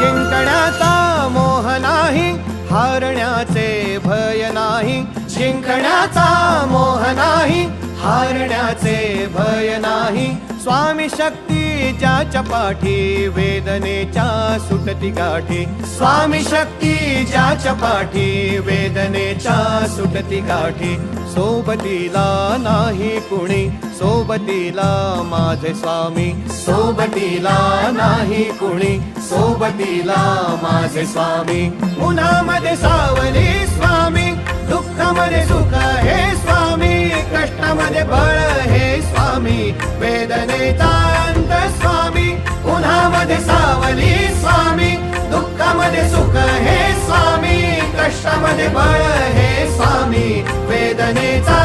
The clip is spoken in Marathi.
जिंकण्याचा मोह नाही, हारण्याचे भय नाही. जिंकण्याचा मोह नाही, हारण्याचे भय नाही. स्वामी शक्ती ज्याच्या पाठी, वेदनेच्या सुटती गाठी. स्वामी शक्ती ज्याच्या पाठी, वेदनेच्या सुटती गाठी. सोबतीला नाही कुणी, सोबतीला माझे स्वामी. सोबतीला नाही कुणी, सोबतीला माझे स्वामी. उन्हामध्ये सावली स्वामी, दुःखामध्ये सुख हे स्वामी. कष्टामध्ये बळ हे स्वामी, वेदनेचा अंत स्वामी. उन्हामध्ये सावली स्वामी, दुःखामध्ये सुख हे स्वामी. कष्टामध्ये बळ हे स्वामी, वेदनेचा